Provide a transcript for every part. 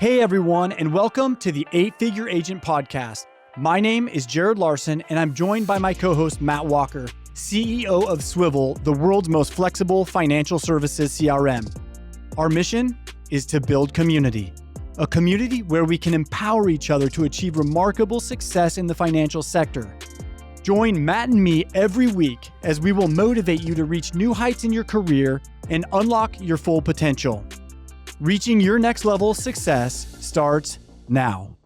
Hey everyone, and welcome to the 8-Figure Agent Podcast. My name is Jared Larsen, and I'm joined by my co-host Matt Walker, CEO of Swivel, the world's most flexible financial services CRM. Our mission is to build community, a community where we can empower each other to achieve remarkable success in the financial sector. Join Matt and me every week as we will motivate you to reach new heights in your career and unlock your full potential. Reaching your next level of success starts now.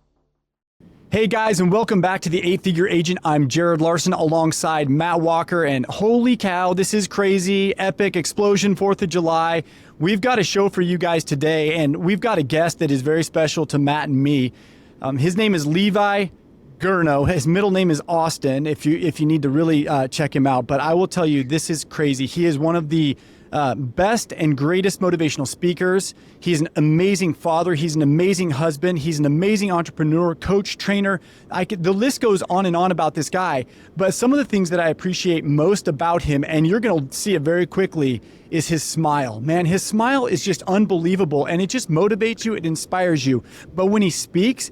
Hey guys, and welcome back to the 8-Figure Agent. I'm Jared Larsen alongside Matt Walker, and holy cow, this is crazy, epic explosion, 4th of July. We've got a show for you guys today, and we've got a guest that is very special to Matt and me. His name is Levi Gurno. His middle name is Austin, if you need to really check him out. But I will tell you, this is crazy. He is one of the best and greatest motivational speakers. He's an amazing father. He's an amazing husband. He's an amazing entrepreneur, coach, trainer. The list goes on and on about this guy. But some of the things that I appreciate most about him, and you're going to see it very quickly, is his smile. Man, his smile is just unbelievable, and it just motivates you. It inspires you. But when he speaks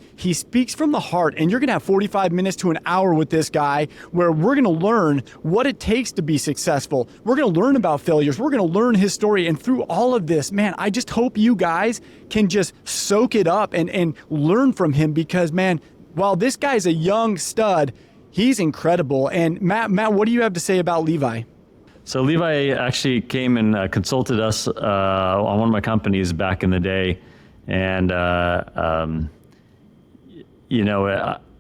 from the heart, and you're going to have 45 minutes to an hour with this guy where we're going to learn what it takes to be successful. We're going to learn about failures. We're going to learn his story. And through all of this, man, I just hope you guys can just soak it up and learn from him, because, man, while this guy's a young stud, he's incredible. And Matt, what do you have to say about Levi? So Levi actually came and consulted us on one of my companies back in the day, and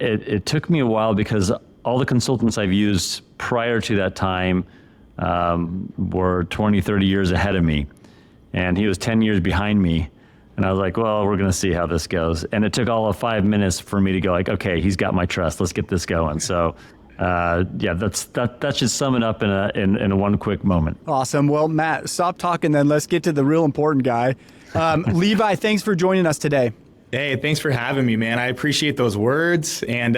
it took me a while because all the consultants I've used prior to that time were 20, 30 years ahead of me, and he was 10 years behind me. And I was like, well, we're going to see how this goes. And it took all of 5 minutes for me to go like, okay, he's got my trust. Let's get this going. So that should sum it up in a one quick moment. Awesome. Well, Matt, stop talking then. Let's get to the real important guy. Levi, thanks for joining us today. Hey, thanks for having me, man. I appreciate those words. And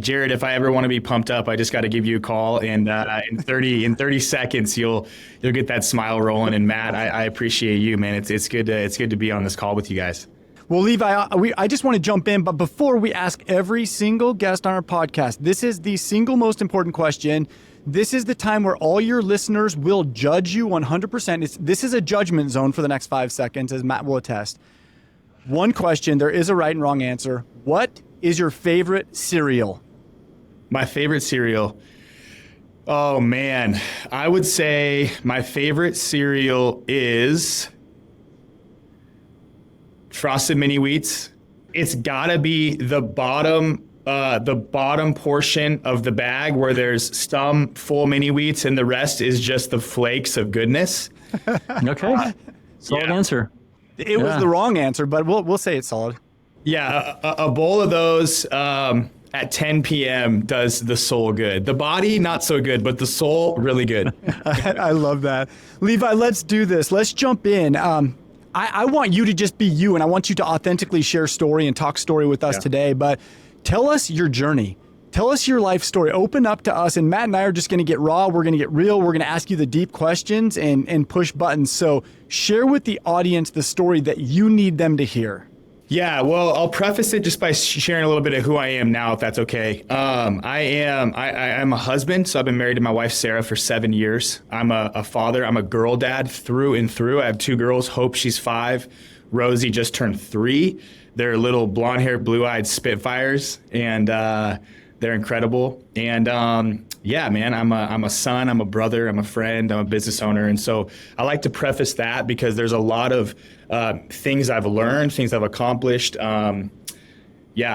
Jared, if I ever want to be pumped up, I just got to give you a call, and in 30 seconds you'll get that smile rolling. And Matt, I appreciate you, man. It's good to be on this call with you guys. Well, Levi, I just want to jump in, but before we ask every single guest on our podcast, this is the single most important question. This is the time where all your listeners will judge you 100%. This is a judgment zone for the next 5 seconds, as Matt will attest. One question, there is a right and wrong answer. What is your favorite cereal? My favorite cereal? Oh, man. I would say my favorite cereal is Frosted Mini Wheats. It's gotta be the bottom portion of the bag where there's some full mini wheats and the rest is just the flakes of goodness. Okay. Solid answer. It was the wrong answer, but we'll say it's solid. Yeah, a bowl of those at 10 p.m. does the soul good. The body, not so good, but the soul, really good. I love that. Levi, let's do this. Let's jump in. I want you to just be you, and I want you to authentically share story and talk story with us today. But tell us your journey. Tell us your life story. Open up to us, and Matt and I are just going to get raw. We're going to get real. We're going to ask you the deep questions and push buttons. So share with the audience the story that you need them to hear. Yeah, well, I'll preface it just by sharing a little bit of who I am now, if that's okay. I'm a husband, so I've been married to my wife, Sarah, for 7 years. I'm a father. I'm a girl dad through and through. I have 2 girls. Hope, she's 5. Rosie just turned 3. They're little blonde-haired, blue-eyed spitfires, and they're incredible. And yeah, man, I'm a son, I'm a brother, I'm a friend, I'm a business owner. And so I like to preface that because there's a lot of things I've learned, things I've accomplished. I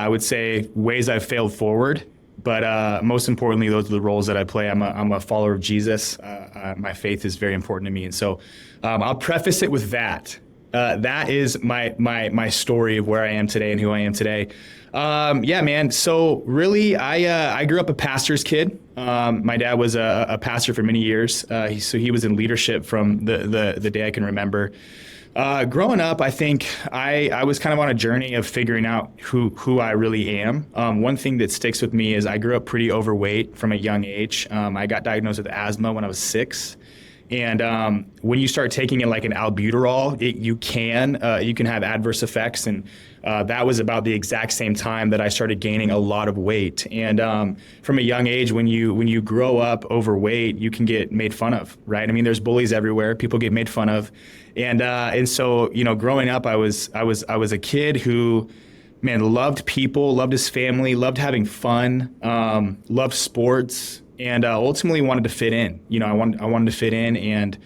would say ways I've failed forward. But most importantly, those are the roles that I play. I'm a follower of Jesus. My faith is very important to me. And so I'll preface it with that. That is my story of where I am today and who I am today. Yeah, man. So really, I grew up a pastor's kid. My dad was a pastor for many years. So he was in leadership from the day I can remember. Growing up, I think I was kind of on a journey of figuring out who I really am. One thing that sticks with me is I grew up pretty overweight from a young age. I got diagnosed with asthma when I was 6. And when you start taking it like an albuterol, you can have adverse effects. And that was about the exact same time that I started gaining a lot of weight. And from a young age, when you grow up overweight, you can get made fun of, right? I mean, there's bullies everywhere. People get made fun of. And so, growing up, I was a kid who, man, loved people, loved his family, loved having fun, loved sports, and ultimately wanted to fit in. I wanted to fit in, and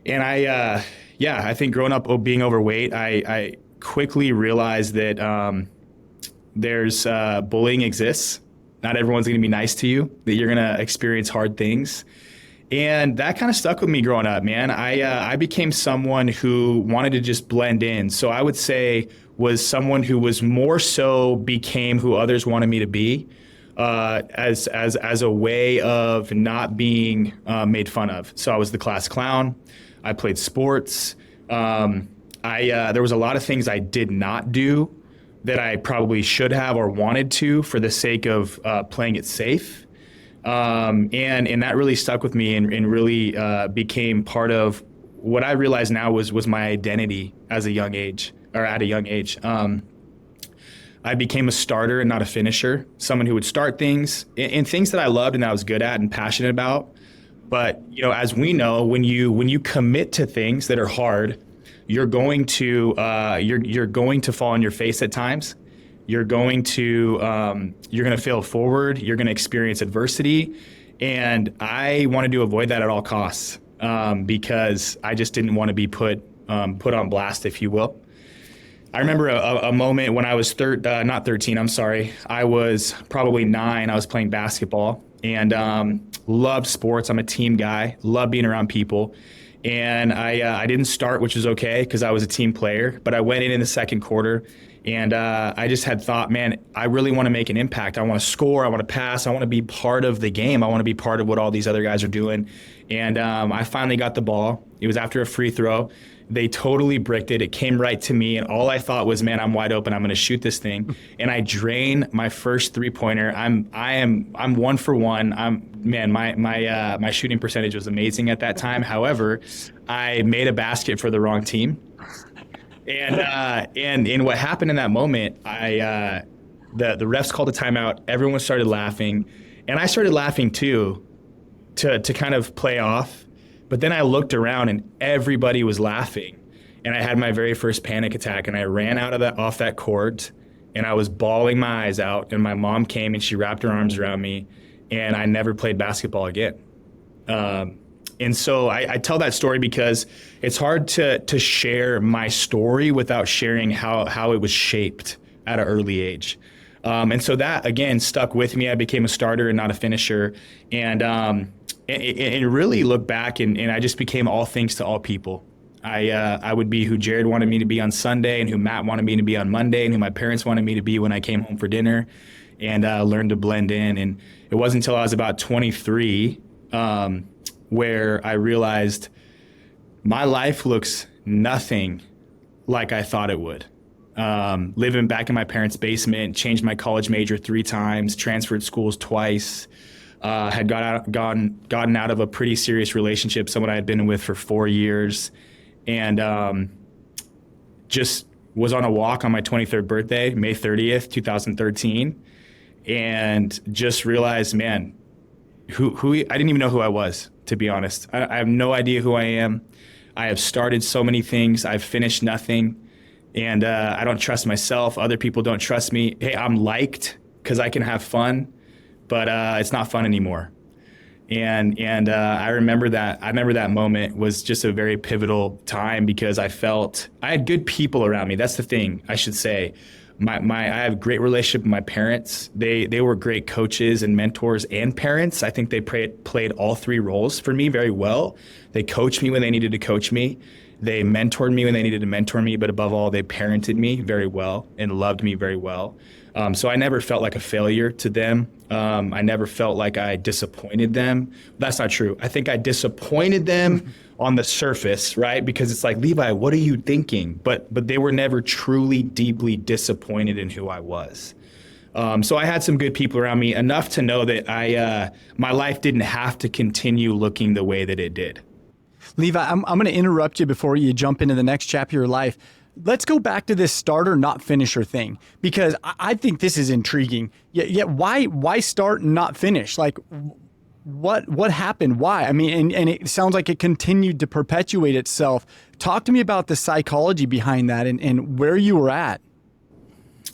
I think growing up being overweight, I quickly realized that there's bullying exists. Not everyone's going to be nice to you. That you're going to experience hard things. And that kind of stuck with me growing up, man. I became someone who wanted to just blend in. So I would say was someone who was more so became who others wanted me to be, as a way of not being made fun of. So I was the class clown. I played sports. There was a lot of things I did not do that I probably should have or wanted to for the sake of playing it safe. And that really stuck with me and really became part of what I realize now was my identity at a young age. I became a starter and not a finisher, someone who would start things and things that I loved and that I was good at and passionate about. But, as we know, when you commit to things that are hard, you're going to fall on your face at times. You're going to fail forward. You're going to experience adversity. And I wanted to avoid that at all costs because I just didn't want to be put on blast, if you will. I remember a moment when I was not 13, I'm sorry. I was probably 9. I was playing basketball and loved sports. I'm a team guy, love being around people. And I didn't start, which was okay because I was a team player, but I went in the second quarter and I just had thought, man, I really want to make an impact. I want to score. I want to pass. I want to be part of the game. I want to be part of what all these other guys are doing. And I finally got the ball. It was after a free throw. They totally bricked it. It came right to me, and all I thought was, man, I'm wide open. I'm going to shoot this thing. And I drained my first three-pointer. I'm 1 for 1. My shooting percentage was amazing at that time. However, I made a basket for the wrong team. And what happened in that moment, the refs called a timeout. Everyone started laughing, and I started laughing too, to kind of play off. But then I looked around and everybody was laughing, and I had my very first panic attack, and I ran off that court, and I was bawling my eyes out, and my mom came and she wrapped her arms around me, and I never played basketball again. And so I tell that story because it's hard to share my story without sharing how it was shaped at an early age. And so that, again, stuck with me. I became a starter and not a finisher. And really look back and I just became all things to all people. I would be who Jared wanted me to be on Sunday and who Matt wanted me to be on Monday and who my parents wanted me to be when I came home for dinner, and learned to blend in. And it wasn't until I was about 23 where I realized my life looks nothing like I thought it would. Living back in my parents' basement, changed my college major 3 times, transferred schools twice, had gotten out of a pretty serious relationship, someone I had been with for 4 years, and just was on a walk on my 23rd birthday, May 30th, 2013, and just realized, man, who I didn't even know who I was, to be honest. I have no idea who I am. I have started so many things. I've finished nothing. And I don't trust myself. Other people don't trust me. Hey, I'm liked because I can have fun, but it's not fun anymore. And I remember that moment was just a very pivotal time because I had good people around me. That's the thing I should say. I have a great relationship with my parents. They were great coaches and mentors and parents. I think they played all 3 roles for me very well. They coached me when they needed to coach me. They mentored me when they needed to mentor me, but above all, they parented me very well and loved me very well. So I never felt like a failure to them. I never felt like I disappointed them. That's not true. I think I disappointed them on the surface, right? Because it's like, Levi, what are you thinking? But they were never truly, deeply disappointed in who I was. So I had some good people around me, enough to know that my life didn't have to continue looking the way that it did. Levi, I'm going to interrupt you before you jump into the next chapter of your life. Let's go back to this starter, not finisher thing, because I think this is intriguing. Yet why start and not finish? Like, what happened? Why? I mean, and it sounds like it continued to perpetuate itself. Talk to me about the psychology behind that and where you were at.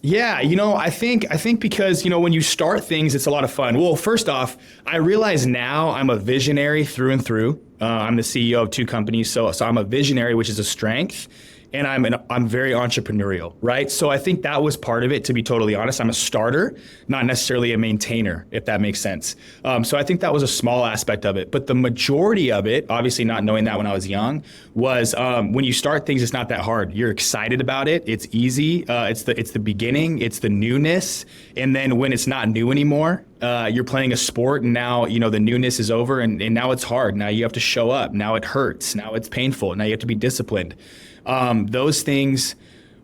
Yeah, I think because, when you start things, it's a lot of fun. Well, first off, I realize now I'm a visionary through and through. I'm the CEO of 2 companies, so I'm a visionary, which is a strength. And I'm very entrepreneurial, right? So I think that was part of it, to be totally honest. I'm a starter, not necessarily a maintainer, if that makes sense. So I think that was a small aspect of it. But the majority of it, obviously not knowing that when I was young, was when you start things, it's not that hard. You're excited about it. It's easy. It's the beginning. It's the newness. And then when it's not new anymore, you're playing a sport, and now, the newness is over, and now it's hard. Now you have to show up. Now it hurts. Now it's painful. Now you have to be disciplined. Those things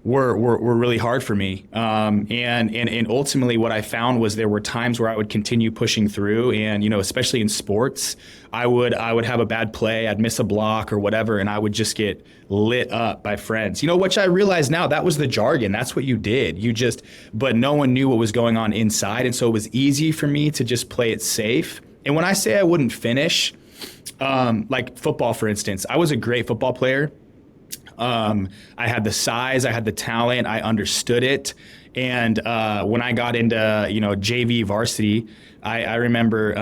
were really hard for me. And ultimately what I found was there were times where I would continue pushing through, and, especially in sports, I would have a bad play, I'd miss a block or whatever, and I would just get lit up by friends, which I realize now that was the jargon. That's what you did. But no one knew what was going on inside. And so it was easy for me to just play it safe. And when I say I wouldn't finish, like football, for instance, I was a great football player. I had the size, I had the talent, I understood it. And when I got into, JV varsity, I remember,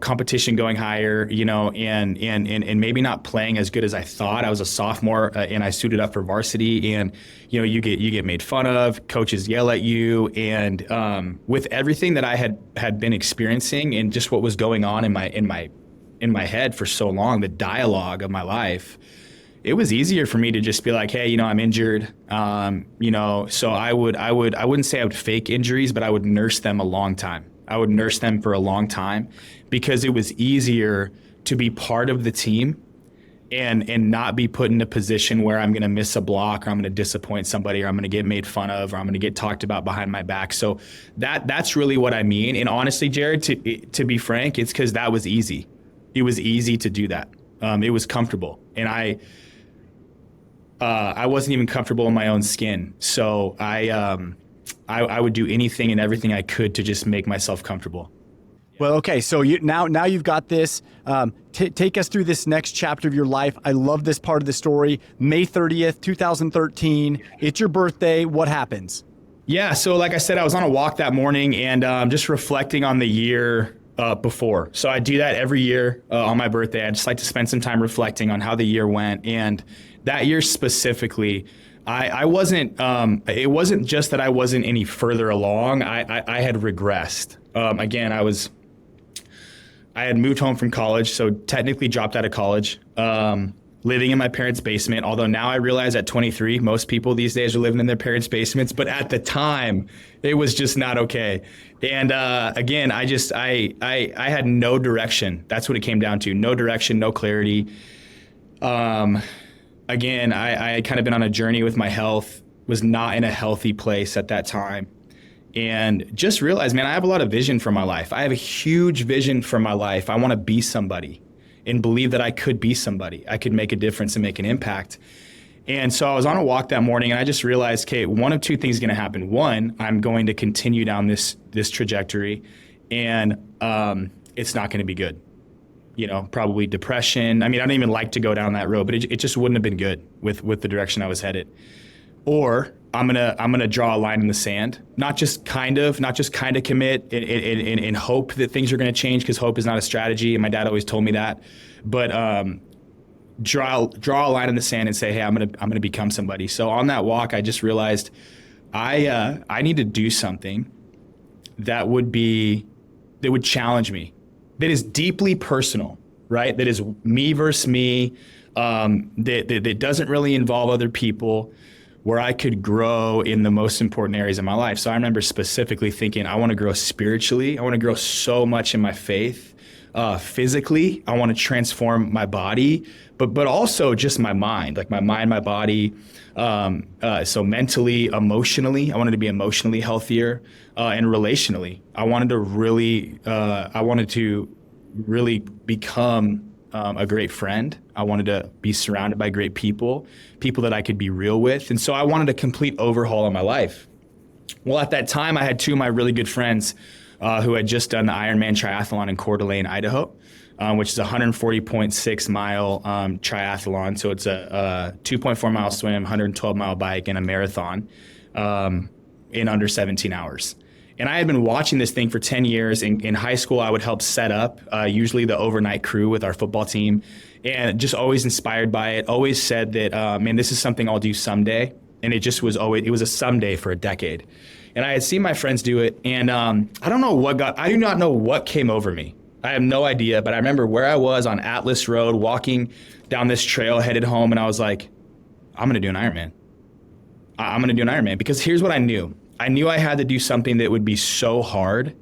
competition going higher, and maybe not playing as good as I thought. I was a sophomore and I suited up for varsity, and, you get made fun of, coaches yell at you. And with everything that I had been experiencing and just what was going on in my head for so long, the dialogue of my life, it was easier for me to just be like, hey, I'm injured. So I wouldn't say I would fake injuries, but I would nurse them a long time. I would nurse them for a long time because it was easier to be part of the team and not be put in a position where I'm going to miss a block, or I'm going to disappoint somebody, or I'm going to get made fun of, or I'm going to get talked about behind my back. So that's really what I mean. And honestly, Jared, to be frank, it's because that was easy. It was easy to do that. It was comfortable. And I wasn't even comfortable in my own skin. So I would do anything and everything I could to just make myself comfortable. Well, okay. So now you've got this. Take us through this next chapter of your life. I love this part of the story. May 30th, 2013. It's your birthday. What happens? Yeah. So like I said, I was on a walk that morning and just reflecting on the year before. So I do that every year on my birthday. I just like to spend some time reflecting on how the year went. And that year specifically, I wasn't, it wasn't just that I wasn't any further along. I had regressed. Again, I had moved home from college, so technically dropped out of college, living in my parents' basement. Although now I realize at 23, most people these days are living in their parents' basements. But at the time, it was just not okay. And again, I had no direction. That's what it came down to. No direction, no clarity. Again, I had kind of been on a journey with my health, was not in a healthy place at that time. And just realized, man, I have a lot of vision for my life. I have a huge vision for my life. I want to be somebody and believe that I could be somebody. I could make a difference and make an impact. And so I was on a walk that morning and I just realized, okay, one of two things is going to happen. One, I'm going to continue down this trajectory and it's not going to be good. Probably depression. I mean, I don't even like to go down that road, but it just wouldn't have been good with the direction I was headed. Or I'm gonna draw a line in the sand, not just kind of commit and hope that things are gonna change, because hope is not a strategy, and my dad always told me that. But draw a line in the sand and say, hey, I'm gonna become somebody. So on that walk, I just realized I need to do something that would challenge me, that is deeply personal, right? That is me versus me, that doesn't really involve other people, where I could grow in the most important areas of my life. So I remember specifically thinking, I want to grow spiritually. I want to grow so much in my faith. physically. I want to transform my body, but also just my mind, like my mind, my body. So mentally, emotionally, I wanted to be emotionally healthier, and relationally. I wanted to really become a great friend. I wanted to be surrounded by great people that I could be real with. And so I wanted a complete overhaul of my life. Well, at that time, I had two of my really good friends who had just done the Ironman triathlon in Coeur d'Alene, Idaho, which is a 140.6 mile triathlon. So it's a 2.4 mile swim, 112 mile bike, and a marathon in under 17 hours. And I had been watching this thing for 10 years. In high school, I would help set up usually the overnight crew with our football team, and just always inspired by it. Always said that, man, this is something I'll do someday. And it just was always, it was a someday for a decade. And I had seen my friends do it, and I do not know what came over me. I have no idea, but I remember where I was on Atlas Road, walking down this trail headed home, and I was like, I'm gonna do an Ironman. I'm gonna do an Ironman, because here's what I knew. I knew I had to do something that would be so hard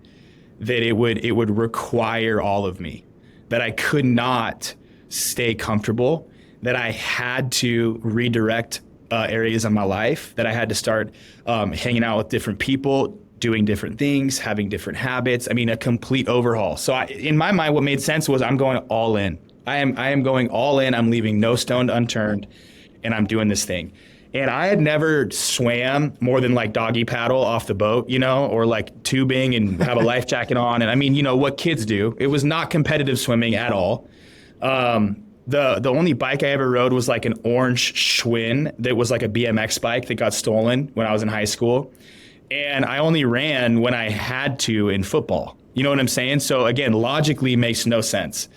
that it would require all of me, that I could not stay comfortable, that I had to redirect areas of my life, that I had to start hanging out with different people, doing different things, having different habits. I mean, a complete overhaul. So in my mind, what made sense was I'm going all in. I am going all in. I'm leaving no stone unturned, and I'm doing this thing. And I had never swam more than like doggy paddle off the boat, or like tubing and have a life jacket on. And I mean, what kids do. It was not competitive swimming at all. The only bike I ever rode was like an orange Schwinn that was like a BMX bike that got stolen when I was in high school. And I only ran when I had to in football. You know what I'm saying? So again, logically makes no sense.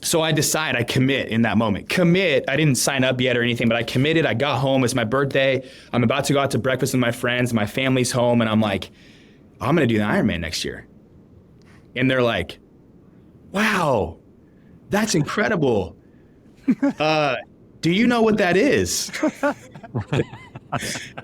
So I decide, I commit in that moment. I didn't sign up yet or anything, but I committed. I got home. It's my birthday. I'm about to go out to breakfast with my friends. My family's home. And I'm like, I'm going to do the Ironman next year. And they're like, wow, that's incredible. Do you know what that is?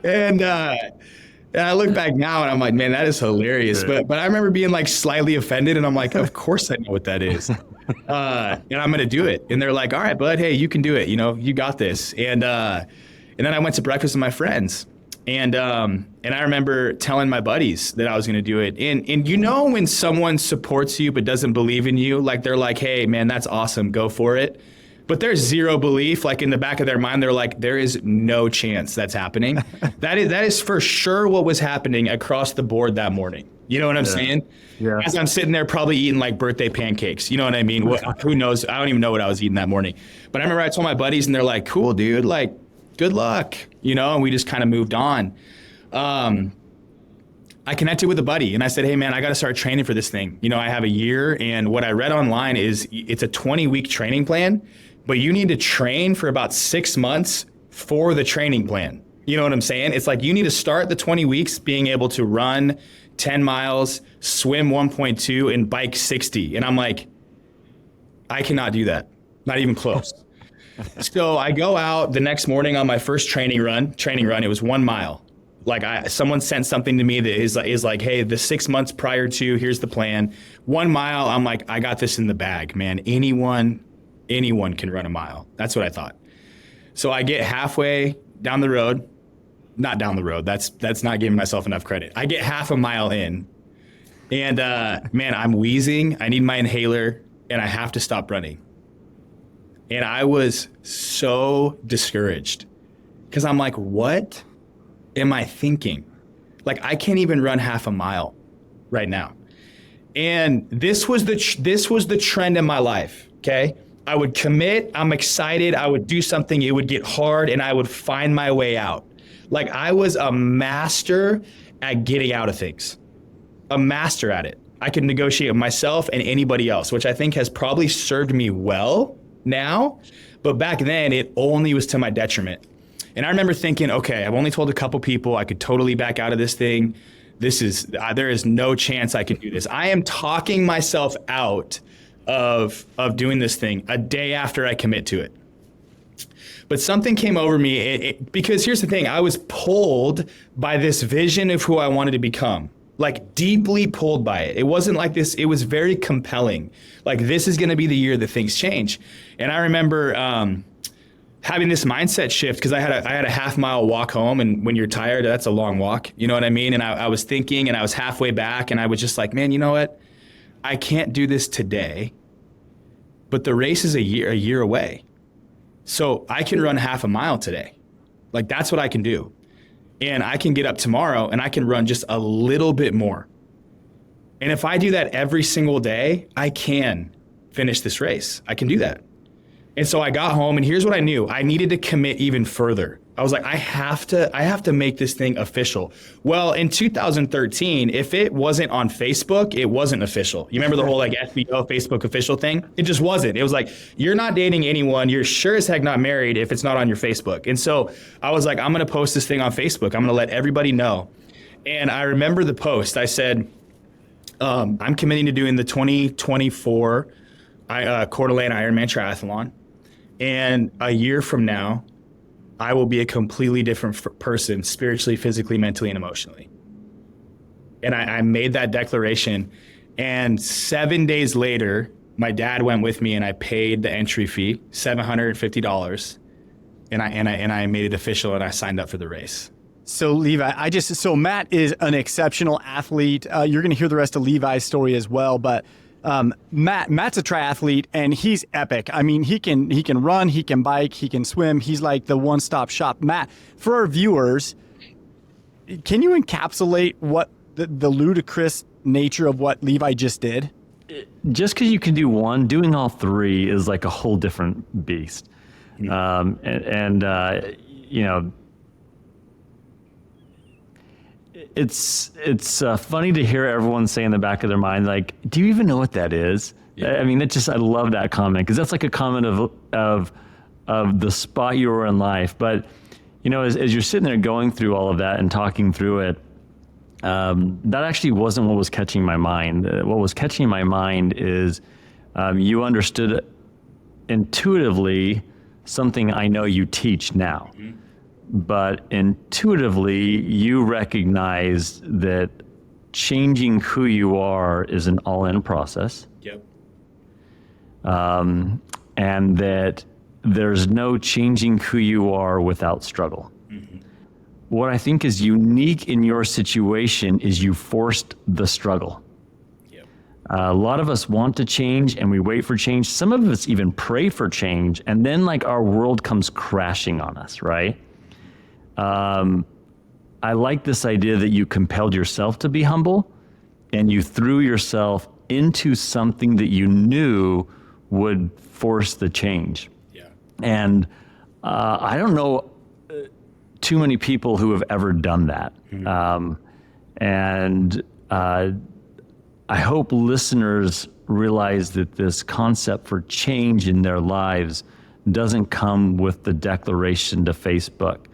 And I look back now and I'm like, man, that is hilarious. But I remember being like slightly offended, and I'm like, of course I know what that is. And I'm going to do it. And they're like, all right, bud, hey, you can do it. You got this. And then I went to breakfast with my friends, and I remember telling my buddies that I was going to do it. And when someone supports you but doesn't believe in you, like they're like, hey, man, that's awesome. Go for it. But there's zero belief, like in the back of their mind, they're like, there is no chance that's happening. That is for sure what was happening across the board that morning. You know what I'm saying? Yeah. As I'm sitting there probably eating like birthday pancakes. You know what I mean? Who knows? I don't even know what I was eating that morning. But I remember I told my buddies, and they're like, cool, dude, like, good luck. And we just kind of moved on. I connected with a buddy, and I said, hey, man, I got to start training for this thing. I have a year, and what I read online is it's a 20-week training plan, but you need to train for about 6 months for the training plan. You know what I'm saying? It's like you need to start the 20 weeks being able to run 10 miles, swim 1.2, and bike 60. And I'm like, I cannot do that. Not even close. So I go out the next morning on my first training run. It was 1 mile. Like someone sent something to me that is like, hey, the 6 months prior to, here's the plan. 1 mile, I'm like, I got this in the bag, man. Anyone can run a mile. That's what I thought. So I get halfway down the road, not down the road. That's not giving myself enough credit. I get half a mile in, and man, I'm wheezing. I need my inhaler, and I have to stop running. And I was so discouraged because I'm like, what am I thinking? Like, I can't even run half a mile right now. And this was the trend in my life. Okay. I would commit, I'm excited, I would do something, it would get hard, and I would find my way out. Like, I was a master at getting out of things. A master at it. I could negotiate with myself and anybody else, which I think has probably served me well now, but back then it only was to my detriment. And I remember thinking, okay, I've only told a couple people, I could totally back out of this thing. There is no chance I can do this. I am talking myself out of doing this thing a day after I commit to it. But something came over me because here's the thing, I was pulled by this vision of who I wanted to become. like deeply pulled by it. It wasn't like this. It was very compelling. Like, this is going to be the year that things change. And I remember having this mindset shift, because I had a half-mile walk home, and when you're tired, that's a long walk. You know what I mean? And I was thinking, and I was halfway back, and I was just like, man, you know what? I can't do this today, but the race is a year away. So I can run half a mile today. Like, that's what I can do. And I can get up tomorrow and I can run just a little bit more. And if I do that every single day, I can finish this race. I can do that. And so I got home, and here's what I knew. I needed to commit even further. I was like, I have to make this thing official. Well, in 2013, if it wasn't on Facebook, it wasn't official. You remember the whole like FBO, Facebook official thing? It just wasn't. It was like, you're not dating anyone. You're sure as heck not married if it's not on your Facebook. And so I was like, I'm going to post this thing on Facebook. I'm going to let everybody know. And I remember the post. I said, I'm committing to doing the 2024 Coeur d'Alene Ironman triathlon. And a year from now, I will be a completely different person, spiritually, physically, mentally, and emotionally. And I made that declaration. And 7 days later, my dad went with me, and I paid the entry fee, $750. And I made it official, and I signed up for the race. So Levi, so Matt is an exceptional athlete. You're going to hear the rest of Levi's story as well, but Matt's a triathlete, and he's epic. I mean, he can run, he can bike, he can swim. He's like the one-stop shop. Matt, for our viewers, can you encapsulate what the ludicrous nature of what Levi just did? Just because you can do one, doing all three is like a whole different beast. You know, it's funny to hear everyone say in the back of their mind, like, do you even know what that is? Yeah. I mean, I love that comment, because that's like a comment of the spot you were in life. But, you know, as you're sitting there going through all of that and talking through it, that actually wasn't what was catching my mind. What was catching my mind is you understood intuitively something I know you teach now. Mm-hmm. But intuitively, you recognize that changing who you are is an all-in process. Yep. And that there's no changing who you are without struggle. Mm-hmm. What I think is unique in your situation is you forced the struggle. Yep. A lot of us want to change, and we wait for change. Some of us even pray for change, and then like our world comes crashing on us, right? I like this idea that you compelled yourself to be humble, and you threw yourself into something that you knew would force the change. Yeah. And I don't know too many people who have ever done that. Mm-hmm. I hope listeners realize that this concept for change in their lives doesn't come with the declaration to Facebook.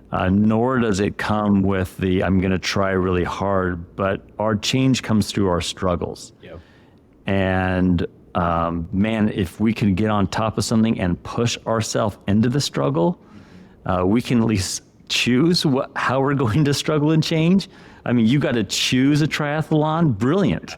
Nor does it come with the, I'm going to try really hard, but our change comes through our struggles. Yep. And man, if we can get on top of something and push ourselves into the struggle, we can at least choose how we're going to struggle and change. I mean, you got to choose a triathlon, brilliant.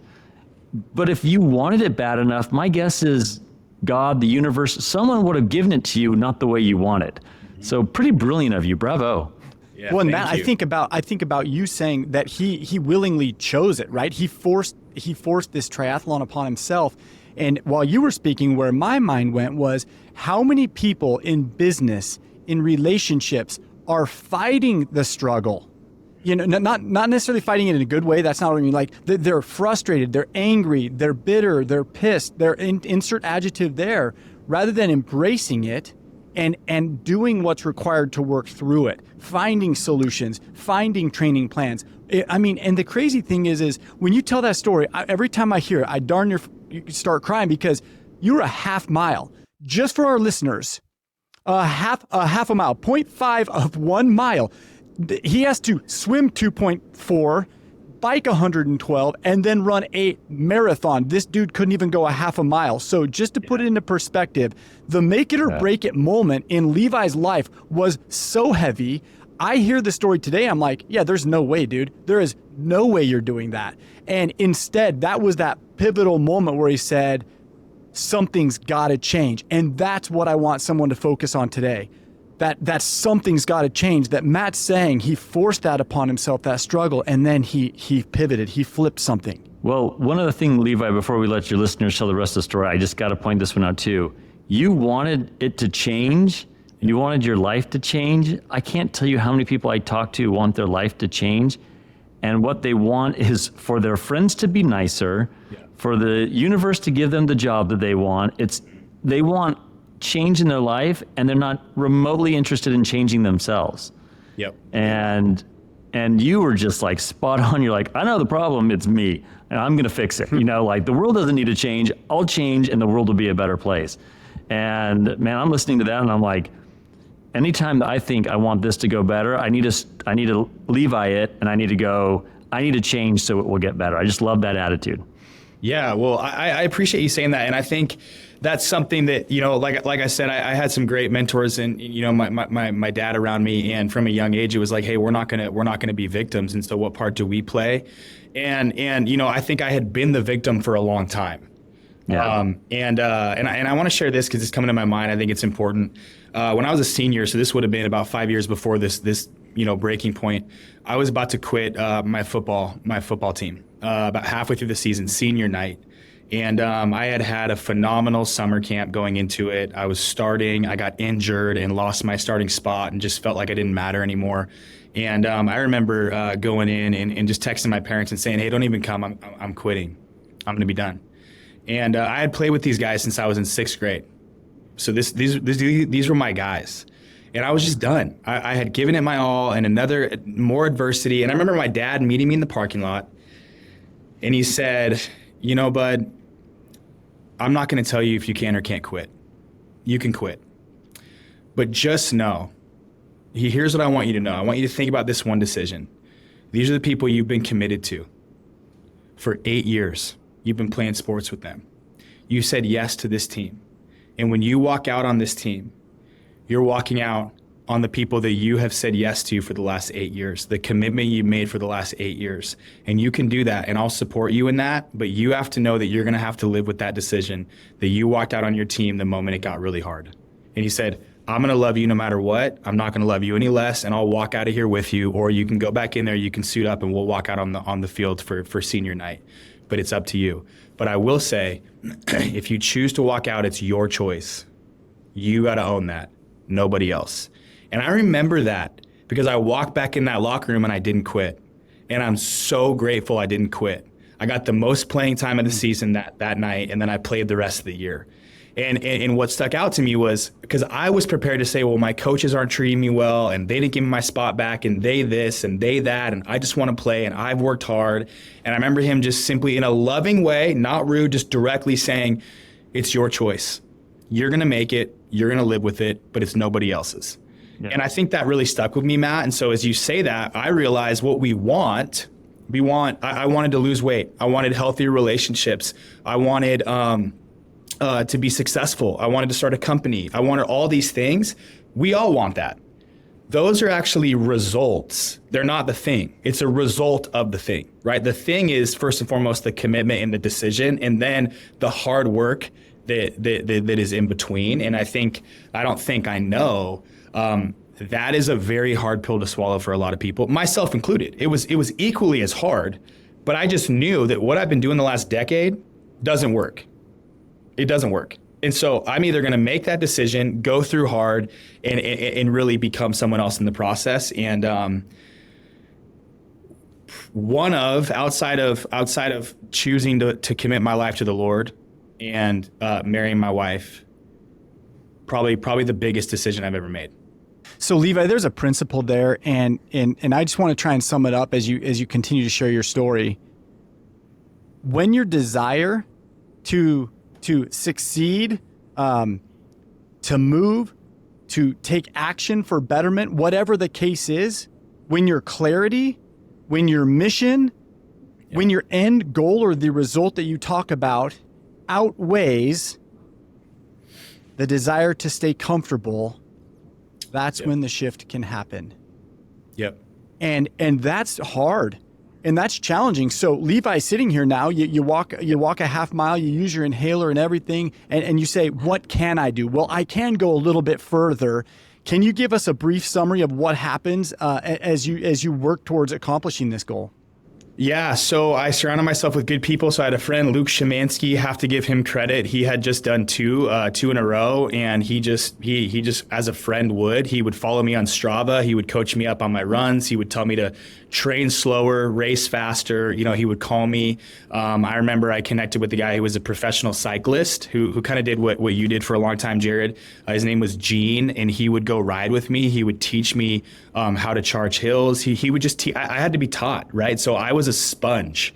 But if you wanted it bad enough, my guess is God, the universe, someone would have given it to you, not the way you want it. So pretty brilliant of you. Bravo. Yeah, well, and Matt, I think about you saying that he willingly chose it, right? He forced this triathlon upon himself. And while you were speaking, where my mind went was, how many people in business, in relationships, are fighting the struggle? You know, not necessarily fighting it in a good way. That's not what I mean. Like, they're frustrated, they're angry, they're bitter, they're pissed, they're insert adjective there, rather than embracing it and doing what's required to work through it, finding solutions, finding training plans. I mean, and the crazy thing is when you tell that story, every time I hear it, I darn near start crying, because you're a half mile. Just for our listeners, a half a mile, 0.5 of 1 mile. He has to swim 2.4, bike 112, and then run a marathon. This dude couldn't even go a half a mile. So just to put it into perspective, the make it or break it moment in Levi's life was so heavy. I hear the story today. I'm like, yeah, there's no way, dude. There is no way you're doing that. And instead, that was that pivotal moment where he said, something's got to change. And that's what I want someone to focus on today. That something's got to change. That Matt's saying he forced that upon himself, that struggle, and then he pivoted. He flipped something. Well, one other thing, Levi, before we let your listeners tell the rest of the story, I just got to point this one out too. You wanted it to change, and you wanted your life to change. I can't tell you how many people I talk to want their life to change. And what they want is for their friends to be nicer, for the universe to give them the job that they want. They want change in their life, and they're not remotely interested in changing themselves. Yep. And you were just like spot on. You're like, I know the problem, it's me, and I'm gonna fix it. Like the world doesn't need to change. I'll change, and the world will be a better place. And man, I'm listening to that, and I'm like, anytime that I think I want this to go better, I need to Levi it, and I need to change so it will get better. I just love that attitude. Yeah, well, I appreciate you saying that, and I think that's something that, like I said, I had some great mentors, and my dad around me, and from a young age, it was like, hey, we're not gonna be victims, and so what part do we play? And I think I had been the victim for a long time. Yeah. And I want to share this because it's coming to my mind. I think it's important. When I was a senior, so this would have been about 5 years before this breaking point, I was about to quit my football team about halfway through the season, senior night. And I had a phenomenal summer camp going into it. I was starting, I got injured and lost my starting spot and just felt like I didn't matter anymore. And I remember going in and just texting my parents and saying, hey, don't even come, I'm quitting. I'm going to be done. And I had played with these guys since I was in 6th grade. So these were my guys. And I was just done. I had given it my all, and more adversity. And I remember my dad meeting me in the parking lot, and he said, bud, I'm not going to tell you if you can or can't quit. You can quit. But just know, here's what I want you to know. I want you to think about this one decision. These are the people you've been committed to for 8 years. You've been playing sports with them. You said yes to this team. And when you walk out on this team, you're walking out on the people that you have said yes to for the last 8 years, the commitment you made for the last 8 years. And you can do that, and I'll support you in that, but you have to know that you're gonna have to live with that decision, that you walked out on your team the moment it got really hard. And he said, I'm gonna love you no matter what. I'm not gonna love you any less, and I'll walk out of here with you, or you can go back in there, you can suit up, and we'll walk out on the field for senior night. But it's up to you. But I will say, if you choose to walk out, it's your choice. You gotta own that, nobody else. And I remember that because I walked back in that locker room and I didn't quit. And I'm so grateful I didn't quit. I got the most playing time of the season that night, and then I played the rest of the year. And what stuck out to me was, because I was prepared to say, well, my coaches aren't treating me well, and they didn't give me my spot back, and they this and they that, and I just want to play, and I've worked hard. And I remember him just simply in a loving way, not rude, just directly saying, it's your choice. You're going to make it, you're going to live with it, but it's nobody else's. Yeah. And I think that really stuck with me, Matt. And so as you say that, I realized what I wanted to lose weight. I wanted healthier relationships. I wanted to be successful. I wanted to start a company. I wanted all these things. We all want that. Those are actually results. They're not the thing. It's a result of the thing, right? The thing is first and foremost the commitment and the decision, and then the hard work that is in between. And I know that is a very hard pill to swallow for a lot of people, myself included. It was equally as hard, but I just knew that what I've been doing the last decade doesn't work. It doesn't work. And so I'm either going to make that decision, go through hard, and really become someone else in the process. And outside of choosing to commit my life to the Lord and marrying my wife, probably the biggest decision I've ever made. So Levi, there's a principle there, and I just want to try and sum it up as you continue to share your story. When your desire to succeed, to move, to take action for betterment, whatever the case is, when your clarity, when your mission, when your end goal or the result that you talk about outweighs the desire to stay comfortable, that's when the shift can happen. Yep. And that's hard. And that's challenging. So Levi's sitting here now, you walk a half mile, you use your inhaler and everything, and you say, what can I do? Well, I can go a little bit further. Can you give us a brief summary of what happens as you work towards accomplishing this goal? Yeah, so I surrounded myself with good people. So I had a friend, Luke Szymanski, have to give him credit. He had just done two in a row, and he just, as a friend would, he would follow me on Strava. He would coach me up on my runs. He would tell me to train slower, race faster. You know, he would call me. I remember I connected with the guy who was a professional cyclist who kind of did what you did for a long time, Jared. His name was Gene, and he would go ride with me. He would teach me how to charge hills. He would just I had to be taught, right? So I was a sponge.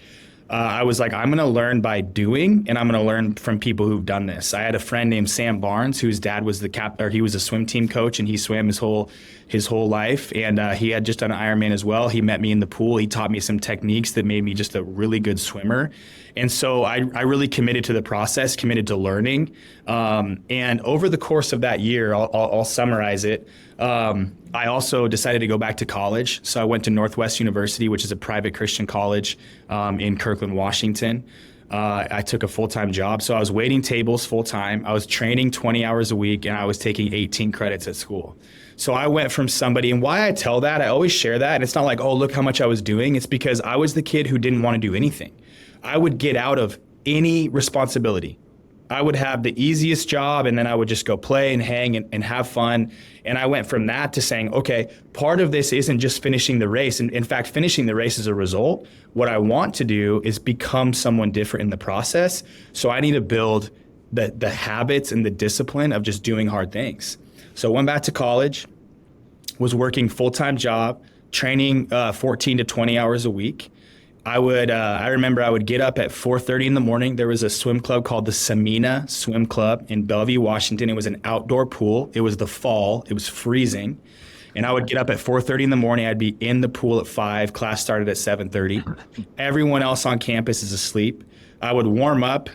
I was like, I'm going to learn by doing, and I'm going to learn from people who've done this. I had a friend named Sam Barnes, whose dad was he was a swim team coach, and he swam his whole life. And he had just done an Ironman as well. He met me in the pool. He taught me some techniques that made me just a really good swimmer. And so I really committed to the process, committed to learning. And over the course of that year, I'll summarize it. I also decided to go back to college. So I went to Northwest University, which is a private Christian college in Kirkland, Washington. I took a full-time job. So I was waiting tables full-time. I was training 20 hours a week, and I was taking 18 credits at school. So I went from somebody, and why I tell that, I always share that. And it's not like, oh, look how much I was doing. It's because I was the kid who didn't want to do anything. I would get out of any responsibility. I would have the easiest job, and then I would just go play and hang and have fun. And I went from that to saying, okay, part of this isn't just finishing the race. And in fact, finishing the race is a result. What I want to do is become someone different in the process. So I need to build the habits and the discipline of just doing hard things. So I went back to college, was working full-time job, training 14 to 20 hours a week. I remember I would get up at 4:30 in the morning. There was a swim club called the Samina Swim Club in Bellevue, Washington. It was an outdoor pool. It was the fall. It was freezing. And I would get up at 4:30 in the morning. I'd be in the pool at 5. Class started at 7:30. Everyone else on campus is asleep. I would warm up.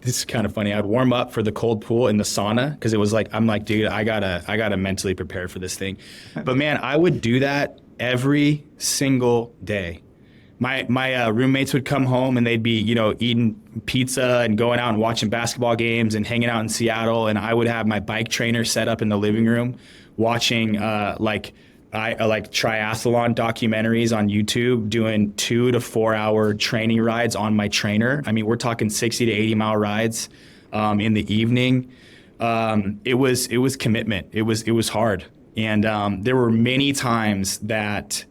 This is kind of funny. I'd warm up for the cold pool in the sauna because it was like, I'm like, dude, I gotta mentally prepare for this thing. But man, I would do that every single day. My roommates would come home, and they'd be, eating pizza and going out and watching basketball games and hanging out in Seattle. And I would have my bike trainer set up in the living room, watching like triathlon documentaries on YouTube, doing 2 to 4 hour training rides on my trainer. I mean, we're talking 60 to 80 mile rides in the evening. It was commitment. It was hard, and there were many times that.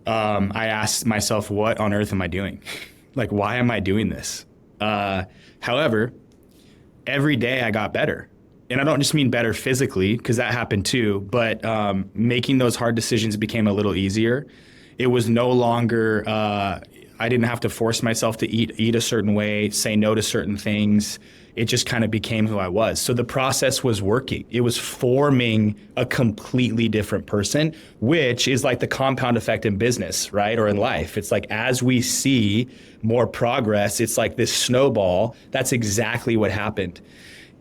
I asked myself, what on earth am I doing? Like, why am I doing this? However, every day I got better. And I don't just mean better physically, because that happened too, but making those hard decisions became a little easier. It was no longer, I didn't have to force myself to eat a certain way, say no to certain things. It just kind of became who I was. So the process was working. It was forming a completely different person, which is like the compound effect in business, right? Or in life. It's like, as we see more progress, it's like this snowball. That's exactly what happened.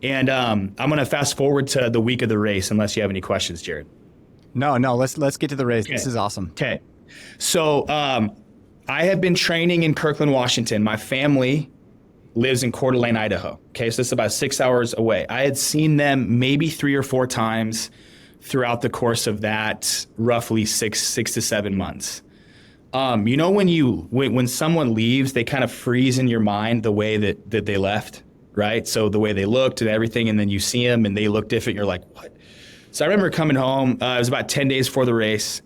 And I'm going to fast forward to the week of the race, unless you have any questions, Jared. No, let's get to the race. Okay. This is awesome. Okay. So I have been training in Kirkland, Washington. My family lives in Coeur d'Alene, Idaho. Okay, so it's about 6 hours away. I had seen them maybe 3 or 4 times throughout the course of that roughly six to 7 months. When someone leaves, they kind of freeze in your mind the way that they left, right? So the way they looked and everything, and then you see them and they look different. You're like, what? So I remember coming home. It was about 10 days before the race,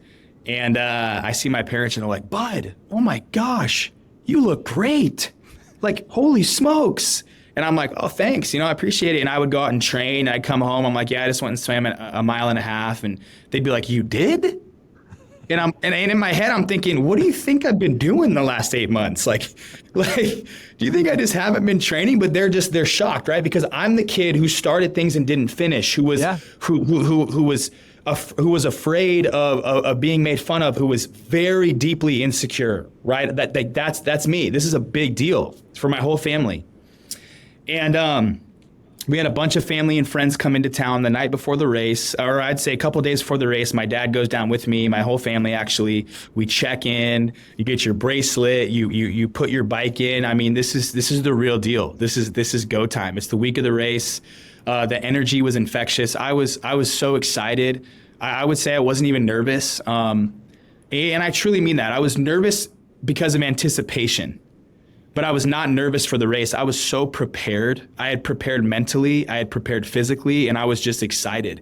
and I see my parents, and they're like, Bud, oh my gosh, you look great. Like, holy smokes. And I'm like, oh, thanks. I appreciate it. And I would go out and train. I'd come home. I'm like, yeah, I just went and swam a mile and a half. And they'd be like, you did? And in my head, I'm thinking, what do you think I've been doing the last 8 months? Like, do you think I just haven't been training? But they're shocked, right? Because I'm the kid who started things and didn't finish, who was who was afraid of being made fun of, who was very deeply insecure, right? That's me. This is a big deal for my whole family. And we had a bunch of family and friends come into town the night before the race, or I'd say a couple days before the race. My dad goes down with me, my whole family actually. We check in, you get your bracelet, you put your bike in. I mean, this is the real deal. This is go time. It's the week of the race. The energy was infectious. I was so excited. I would say I wasn't even nervous. And I truly mean that. I was nervous because of anticipation. But I was not nervous for the race. I was so prepared. I had prepared mentally, I had prepared physically, and I was just excited.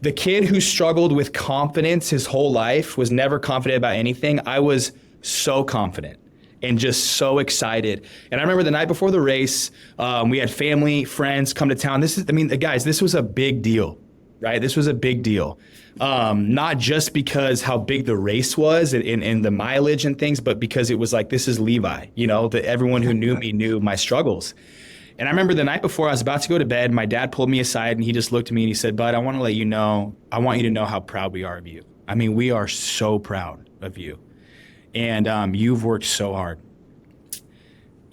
The kid who struggled with confidence his whole life, was never confident about anything. I was so confident and just so excited. And I remember the night before the race, we had family, friends come to town. Guys, this was a big deal, right? This was a big deal. Not just because how big the race was and the mileage and things, but because it was like, this is Levi, that everyone who knew me knew my struggles. And I remember the night before I was about to go to bed, my dad pulled me aside and he just looked at me and he said, "Bud, I want to let you know, I want you to know how proud we are of you. I mean, we are so proud of you. And you've worked so hard.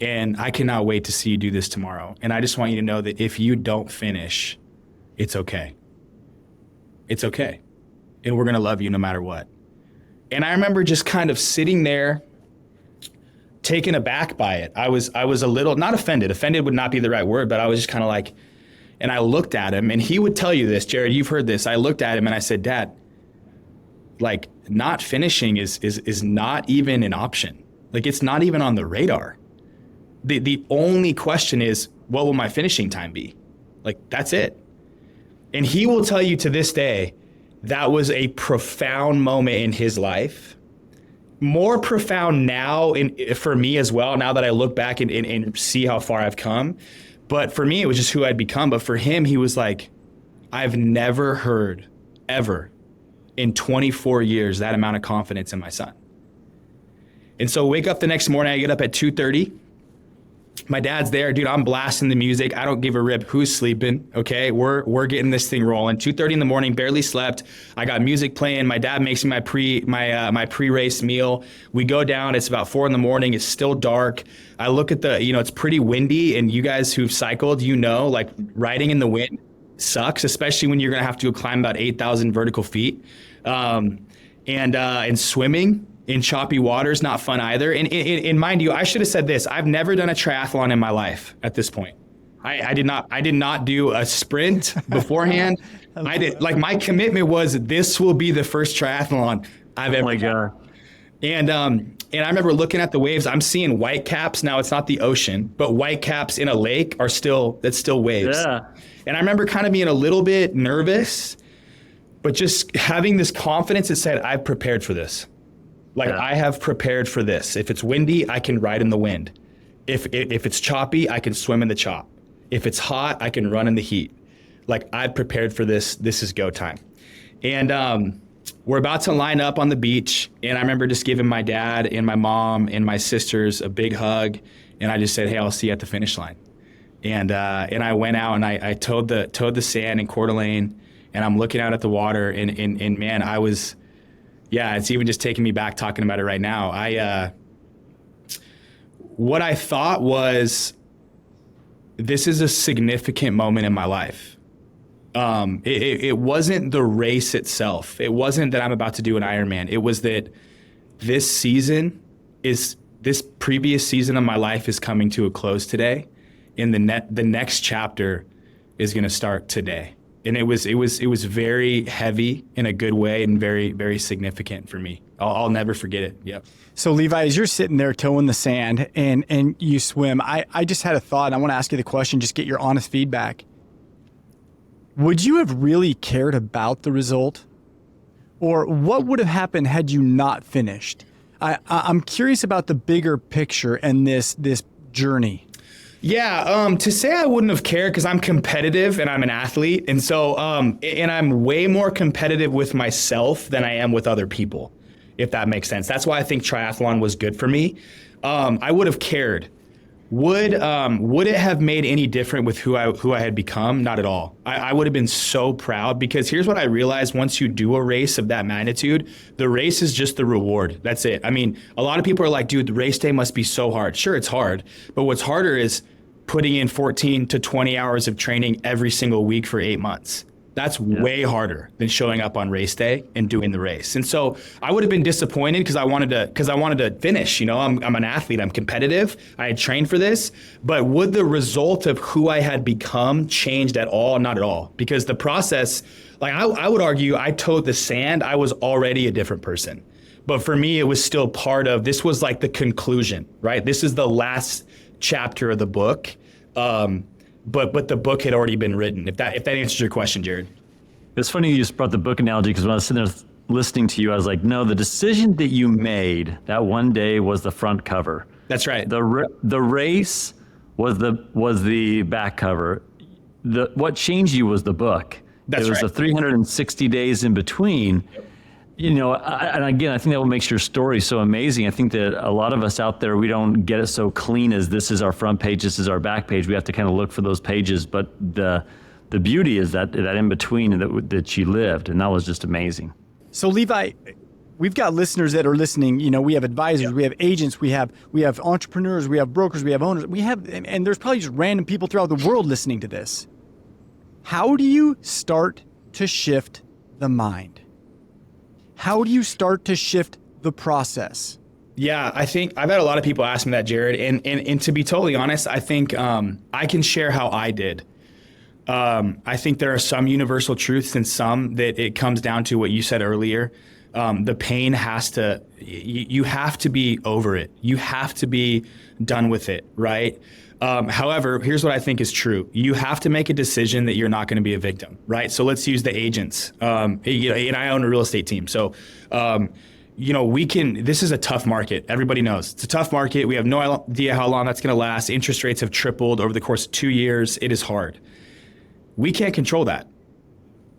And I cannot wait to see you do this tomorrow. And I just want you to know that if you don't finish, it's okay. It's okay. And we're going to love you no matter what." And I remember just kind of sitting there, taken aback by it. I was a little, not offended. Offended would not be the right word, but I was just kind of like, and I looked at him, and he would tell you this, Jared, you've heard this. I looked at him and I said, "Dad, like, not finishing is not even an option. Like, it's not even on the radar. The only question is, what will my finishing time be?" Like, that's it. And he will tell you to this day, that was a profound moment in his life. More profound now for me as well, now that I look back and see how far I've come. But for me, it was just who I'd become. But for him, he was like, I've never heard, ever, in 24 years, that amount of confidence in my son. And so wake up the next morning, I get up at 2:30. My dad's there, dude, I'm blasting the music. I don't give a rip who's sleeping, okay? We're getting this thing rolling. 2:30 in the morning, barely slept. I got music playing. My dad makes me my pre-race meal. We go down, it's about 4 in the morning. It's still dark. I look at it's pretty windy, and you guys who've cycled, like riding in the wind sucks, especially when you're gonna have to climb about 8,000 vertical feet. And swimming in choppy waters, not fun either. And mind you, I should have said this. I've never done a triathlon in my life at this point. I did not do a sprint beforehand. My commitment was, this will be the first triathlon I've ever done. God. And I remember looking at the waves. I'm seeing white caps. Now it's not the ocean, but white caps in a lake that's still waves. Yeah. And I remember kind of being a little bit nervous, but just having this confidence that said, I've prepared for this. I have prepared for this. If it's windy, I can ride in the wind. If it's choppy, I can swim in the chop. If it's hot, I can run in the heat. I've prepared for this. This is go time. And we're about to line up on the beach. And I remember just giving my dad and my mom and my sisters a big hug. And I just said, "Hey, I'll see you at the finish line." And I went out and I towed the sand in Coeur d'Alene. And I'm looking out at the water. And man, I was... Yeah, it's even just taking me back talking about it right now. What I thought was, this is a significant moment in my life. It wasn't the race itself. It wasn't that I'm about to do an Ironman. It was that this previous season of my life is coming to a close today, and the next chapter is going to start today. And it was very heavy in a good way and very, very significant for me. I'll never forget it. Yep. So Levi, as you're sitting there towing the sand and you swim, I just had a thought, and I want to ask you the question, just get your honest feedback. Would you have really cared about the result? Or what would have happened had you not finished? I'm curious about the bigger picture and this journey. Yeah, to say I wouldn't have cared, because I'm competitive and I'm an athlete. And so, and I'm way more competitive with myself than I am with other people, if that makes sense. That's why I think triathlon was good for me. I would have cared. Would it have made any difference with who I had become? Not at all. I would have been so proud, because here's what I realized: once you do a race of that magnitude, the race is just the reward. That's it. I mean, a lot of people are like, dude, the race day must be so hard. Sure, it's hard, but what's harder is putting in 14 to 20 hours of training every single week for 8 months. That's way harder than showing up on race day and doing the race. And so I would have been disappointed because I wanted to finish. I'm an athlete. I'm competitive. I had trained for this. But would the result of who I had become changed at all? Not at all. Because the process, like I would argue, I towed the sand. I was already a different person. But for me, it was still part of, this was like the conclusion, right? This is the last chapter of the book. But the book had already been written, if that answers your question, Jared. It's funny you just brought the book analogy, because when I was sitting there listening to you, I was like, no, the decision that you made that one day was the front cover. That's right. The race was the back cover. What changed you was the book. That's it was right. the 360 days in between. Yep. And again, I think that what makes your story so amazing. I think that a lot of us out there, we don't get it so clean as this is our front page, this is our back page. We have to kind of look for those pages. But the beauty is that in between that she lived, and that was just amazing. So Levi, we've got listeners that are listening. We have advisors, we have agents, we have entrepreneurs, we have brokers, we have owners, and there's probably just random people throughout the world listening to this. How do you start to shift the mind? How do you start to shift the process? Yeah, I think I've had a lot of people ask me that, Jared. And to be totally honest, I think I can share how I did. I think there are some universal truths and some that it comes down to what you said earlier. The pain you have to be over it. You have to be done with it, right? However, here's what I think is true. You have to make a decision that you're not going to be a victim, right? So let's use the agents. And I own a real estate team. So, this is a tough market. Everybody knows it's a tough market. We have no idea how long that's going to last. Interest rates have tripled over the course of 2 years. It is hard. We can't control that.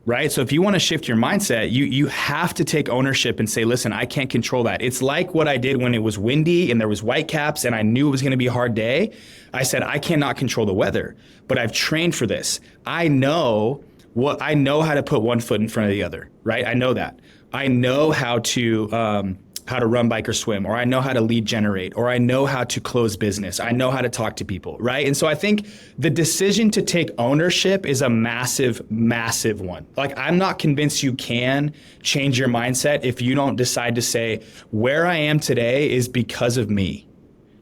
Right? So if you want to shift your mindset, you have to take ownership and say, listen, I can't control that. It's like what I did when it was windy and there was whitecaps and I knew it was going to be a hard day. I said, I cannot control the weather, but I've trained for this. I know how to put one foot in front of the other, right? I know that. I know how to run, bike, or swim, or I know how to lead generate, or I know how to close business. I know how to talk to people, right? And so I think the decision to take ownership is a massive, massive one. Like, I'm not convinced you can change your mindset if you don't decide to say, where I am today is because of me.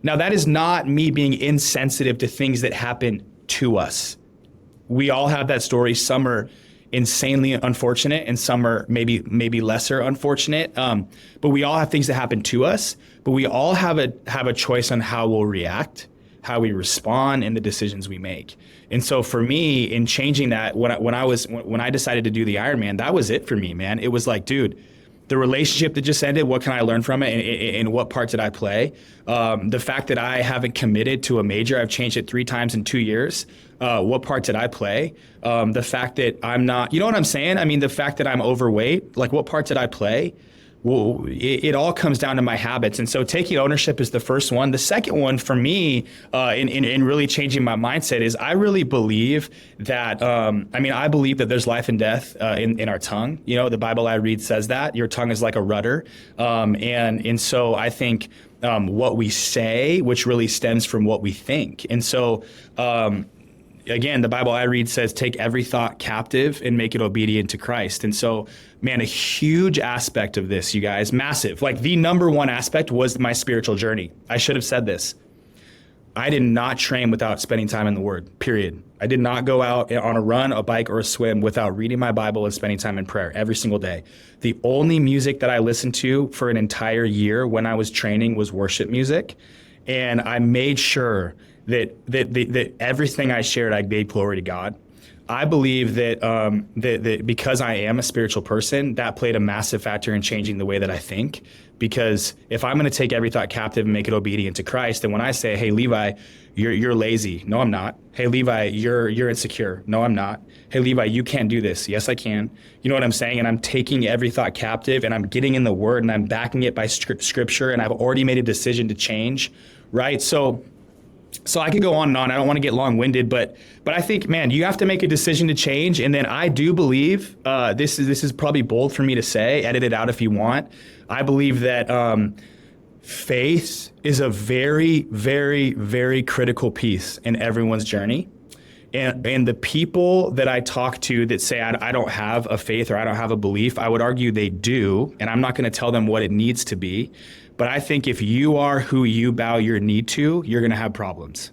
Now, that is not me being insensitive to things that happen to us. We all have that story. Some are insanely unfortunate and some are maybe lesser unfortunate. But we all have things that happen to us, but we all have a choice on how we'll react, how we respond, and the decisions we make. And so for me, in changing that, when I decided to do the Ironman, that was it for me, man. It was like, dude, the relationship that just ended, what can I learn from it, and what part did I play? The fact that I haven't committed to a major, I've changed it 3 times in 2 years. What part did I play? The fact that I'm not, you know what I'm saying? I mean, the fact that I'm overweight, like, what part did I play? Well, it all comes down to my habits. And so taking ownership is the first one. The second one for me, in really changing my mindset, is I really believe that, I believe that there's life and death in our tongue. The Bible I read says that your tongue is like a rudder. And so I think what we say, which really stems from what we think. And so, again, the Bible I read says, take every thought captive and make it obedient to Christ. And so, man, a huge aspect of this, you guys, massive, like the number one aspect was my spiritual journey. I should have said this. I did not train without spending time in the Word, period. I did not go out on a run, a bike, or a swim without reading my Bible and spending time in prayer every single day. The only music that I listened to for an entire year when I was training was worship music. And I made sure that everything I shared, I gave glory to God. I believe that because I am a spiritual person, that played a massive factor in changing the way that I think. Because if I'm going to take every thought captive and make it obedient to Christ, then when I say, "Hey, Levi, you're lazy," no, I'm not. "Hey, Levi, you're insecure," no, I'm not. "Hey, Levi, you can't do this," yes, I can. You know what I'm saying? And I'm taking every thought captive, and I'm getting in the Word, and I'm backing it by Scripture, and I've already made a decision to change, right? So I could go on and on. I don't want to get long-winded, but I think, man, you have to make a decision to change. And then I do believe, this is probably bold for me to say, edit it out if you want. I believe that faith is a very, very, very critical piece in everyone's journey. And the people that I talk to that say, I don't have a faith or I don't have a belief, I would argue they do. And I'm not going to tell them what it needs to be. But I think if you are who you bow your knee to, you're going to have problems.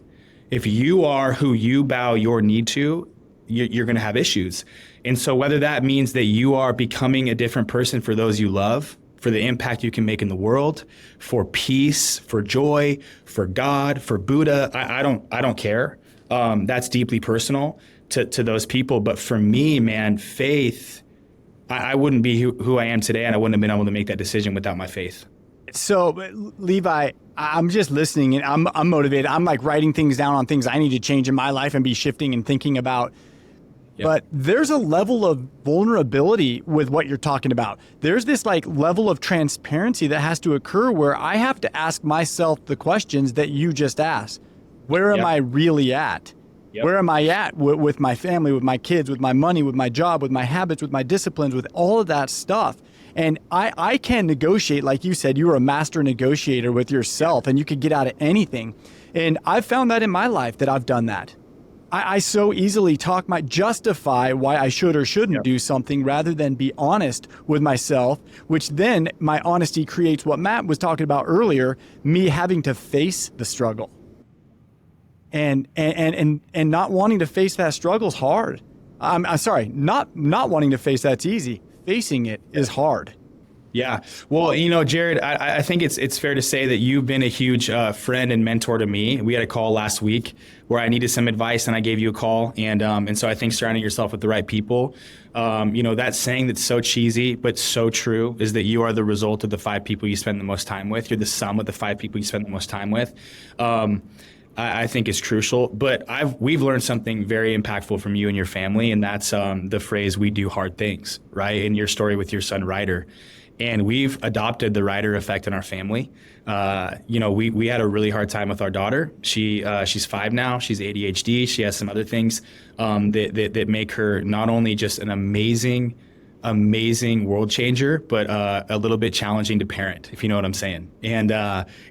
If you are who you bow your knee to, you're going to have issues. And so whether that means that you are becoming a different person for those you love, for the impact you can make in the world, for peace, for joy, for God, for Buddha, I don't care. That's deeply personal to those people. But for me, man, faith, I wouldn't be who I am today, and I wouldn't have been able to make that decision without my faith. So, Levi, I'm just listening and I'm motivated. I'm like writing things down on things I need to change in my life and be shifting and thinking about. Yep. But there's a level of vulnerability with what you're talking about. There's this like level of transparency that has to occur where I have to ask myself the questions that you just asked. Where am I really at? Yep. Where am I at with my family, with my kids, with my money, with my job, with my habits, with my disciplines, with all of that stuff? And I can negotiate, like you said, you were a master negotiator with yourself and you could get out of anything. And I've found that in my life that I've done that. I so easily justify why I should or shouldn't do something rather than be honest with myself, which then my honesty creates what Matt was talking about earlier, me having to face the struggle. And not wanting to face that struggle is hard. I'm sorry, not wanting to face that's easy. Facing it is hard. Yeah. Well, Jared, I think it's fair to say that you've been a huge friend and mentor to me. We had a call last week where I needed some advice and I gave you a call. And so I think surrounding yourself with the right people, that saying that's so cheesy, but so true is that you are the result of the 5 people you spend the most time with. You're the sum of the 5 people you spend the most time with. I think is crucial, but we've learned something very impactful from you and your family, and that's the phrase, we do hard things, right? In your story with your son, Ryder. And we've adopted the Ryder effect in our family. We had a really hard time with our daughter. She's 5 now, she's ADHD, she has some other things that make her not only just an amazing world changer, but a little bit challenging to parent, if you know what I'm saying. And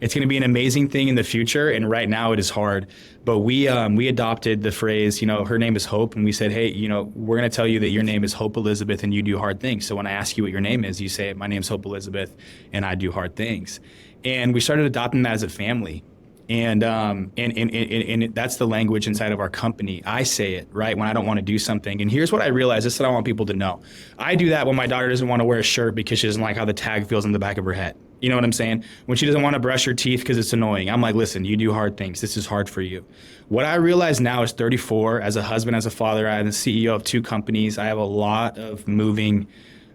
it's going to be an amazing thing in the future. And right now it is hard. But we adopted the phrase, her name is Hope. And we said, hey, we're going to tell you that your name is Hope Elizabeth and you do hard things. So when I ask you what your name is, you say, my name's Hope Elizabeth and I do hard things. And we started adopting that as a family. And that's the language inside of our company. I say it, right, when I don't want to do something. And here's what I realize. This is what I want people to know. I do that when my daughter doesn't want to wear a shirt because she doesn't like how the tag feels on the back of her head. You know what I'm saying? When she doesn't want to brush her teeth because it's annoying. I'm like, listen, you do hard things. This is hard for you. What I realize now is 34, as a husband, as a father, I'm the CEO of 2 companies. I have a lot of moving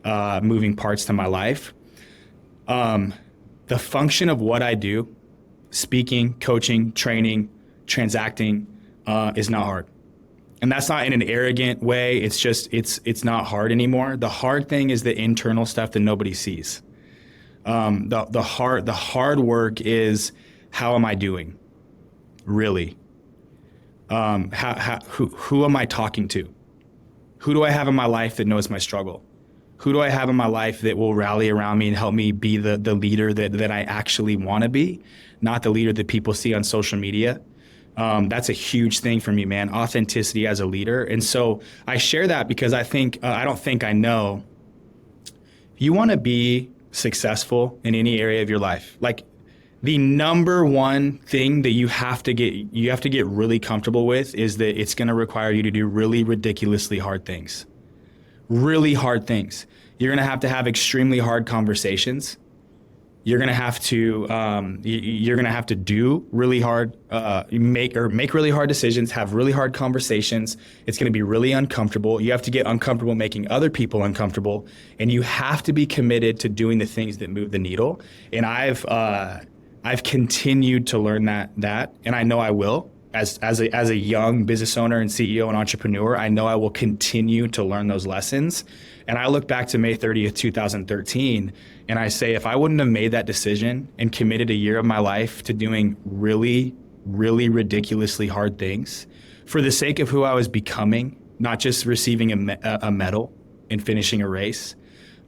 parts to my life. The function of what I do, speaking, coaching, training, transacting, is not hard. And that's not in an arrogant way. It's just, it's not hard anymore. The hard thing is the internal stuff that nobody sees. The hard work is, how am I doing? Really? Who am I talking to? Who do I have in my life that knows my struggle? Who do I have in my life that will rally around me and help me be the leader that I actually want to be, not the leader that people see on social media? That's a huge thing for me, man, authenticity as a leader. And so I share that because I know you want to be successful in any area of your life. Like, the number one thing that you have to get really comfortable with is that it's going to require you to do really ridiculously hard things. Really hard things. You're going to have extremely hard conversations. You're going to have to do really hard, make really hard decisions, have really hard conversations. It's going to be really uncomfortable. You have to get uncomfortable making other people uncomfortable, and you have to be committed to doing the things that move the needle. And I've continued to learn that, and I know I will. As a young business owner and CEO and entrepreneur, I know I will continue to learn those lessons. And I look back to May 30th, 2013, and I say, if I wouldn't have made that decision and committed a year of my life to doing really, really ridiculously hard things for the sake of who I was becoming, not just receiving a medal and finishing a race,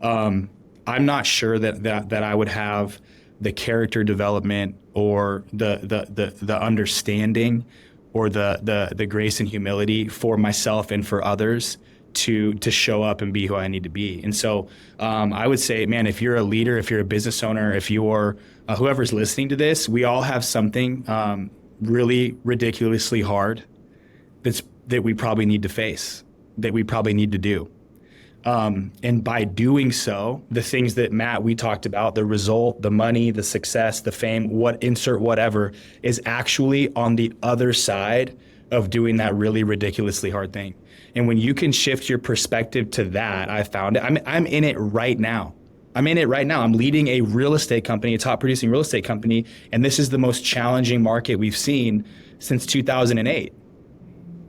I'm not sure that I would have the character development or the understanding or the grace and humility for myself and for others to show up and be who I need to be. And so I would say, man, if you're a leader, if you're a business owner, if you're whoever's listening to this, we all have something really ridiculously hard that we probably need to face, that we probably need to do. And by doing so, the things that Matt, we talked about, the result, the money, the success, the fame, whatever, is actually on the other side of doing that really ridiculously hard thing. And when you can shift your perspective to that, I found it. I'm in it right now. I'm leading a real estate company, a top producing real estate company. And this is the most challenging market we've seen since 2008.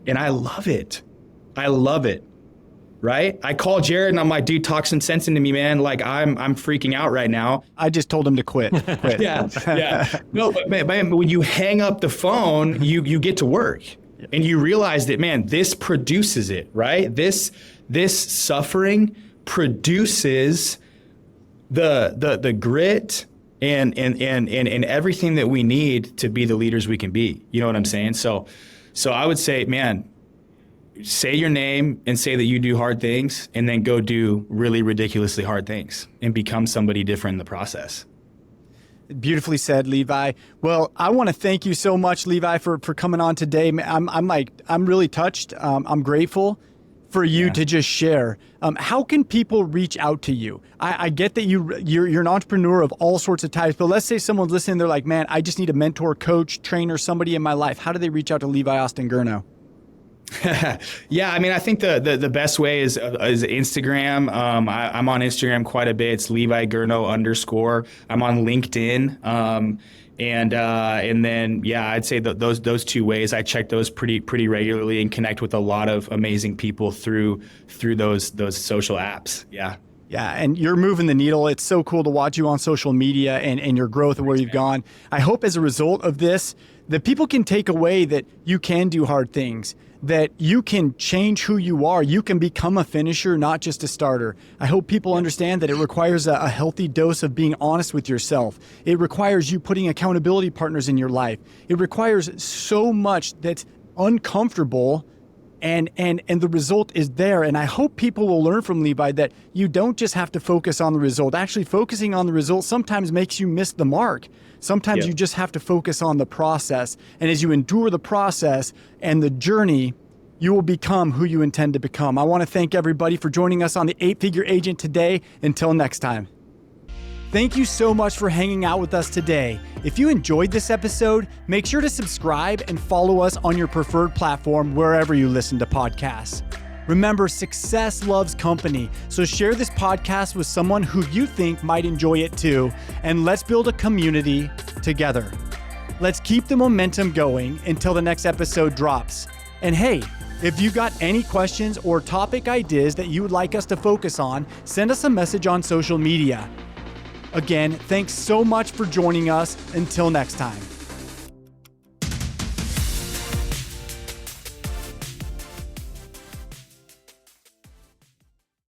And I love it. Right? I call Jared and I'm like, dude, talk some sense into me, man. Like I'm freaking out right now. I just told him to quit. Yeah. No, but man, when you hang up the phone, you get to work and you realize that, man, this produces it, right? This suffering produces the grit and everything that we need to be the leaders we can be. You know what I'm saying? So I would say, man, say your name and say that you do hard things, and then go do really ridiculously hard things and become somebody different in the process. Beautifully said, Levi. Well, I want to thank you so much, Levi, for coming on today. I'm really touched. I'm grateful for you to just share. How can people reach out to you? I get that you're an entrepreneur of all sorts of types, but let's say someone's listening, they're like, man, I just need a mentor, coach, trainer, somebody in my life. How do they reach out to Levi Austin Gurno? Yeah, I mean, I think the best way is Instagram. I'm on Instagram quite a bit. It's Levi Gurno _. I'm on LinkedIn. And then, yeah, I'd say those two ways. I check those pretty regularly and connect with a lot of amazing people through those social apps. Yeah. Yeah, and you're moving the needle. It's so cool to watch you on social media and your growth and where you've gone. I hope as a result of this, that people can take away that you can do hard things, that you can change who you are. You can become a finisher, not just a starter. I hope people understand that it requires a healthy dose of being honest with yourself. It requires you putting accountability partners in your life. It requires so much that's uncomfortable, and the result is there. And I hope people will learn from Levi that you don't just have to focus on the result. Actually, focusing on the result sometimes makes you miss the mark. Sometimes you just have to focus on the process. And as you endure the process and the journey, you will become who you intend to become. I want to thank everybody for joining us on the 8-Figure Agent today. Until next time. Thank you so much for hanging out with us today. If you enjoyed this episode, make sure to subscribe and follow us on your preferred platform wherever you listen to podcasts. Remember, success loves company, so share this podcast with someone who you think might enjoy it too, and let's build a community together. Let's keep the momentum going until the next episode drops. And hey, if you got any questions or topic ideas that you would like us to focus on, send us a message on social media. Again, thanks so much for joining us. Until next time.